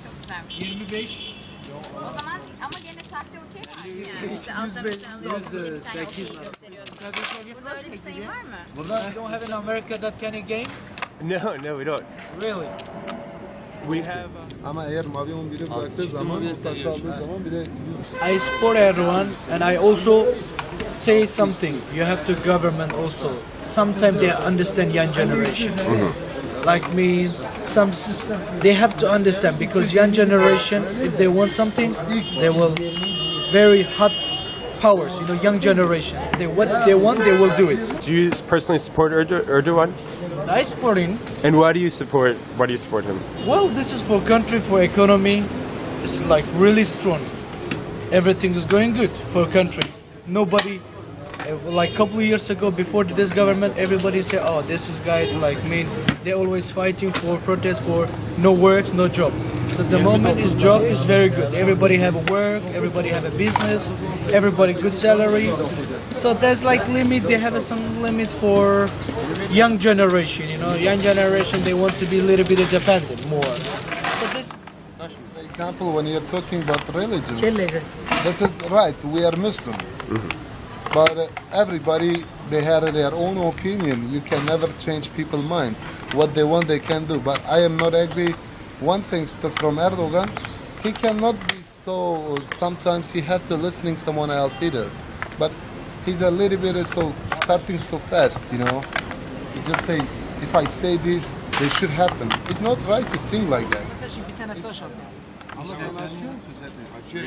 çok güzelmiş. 25. O zaman ama gene sahte okey var yani. İşte altta bir tane alıyorsun, bir de bir tane okey gösteriyorsun. Burada öyle bir sayı var mı? You don't have in America that kind of game? No, we don't. Really? We have. Ama eğer mavi 11'i bıraktığı zaman, taşı aldığı zaman bir de 100. I support everyone, and I also say something. You have to government also. Sometimes they understand young generation. Like me, they have to understand because young generation, if they want something, they will very hot powers. You know, young generation. What they want, they will do it. Do you personally support Erdogan? I support him. And why do you support? Why do you support him? Well, this is for country, for economy. It's like really strong. Everything is going good for country. Nobody, like a couple of years ago, before this government, everybody said, "Oh, this is guy like me." They're always fighting for protest for no works, no job. So the moment his job is very good. Everybody have a work. Everybody have a business. Everybody good salary. So there's like limit. They have some limit for young generation. You know, young generation they want to be a little bit independent more. So this. For example, when you're talking about religion, this is right. We are Muslim, but everybody they have their own opinion. You can never change people's mind. What they want, they can do. But I am not agree. One thing from Erdogan, he cannot be so. Sometimes he have to listening someone else either. But he's a little bit so starting so fast. You know, you just say if I say this, they should happen. It's not right to think like that. Ama sen açıyor musun zaten? Açıyor.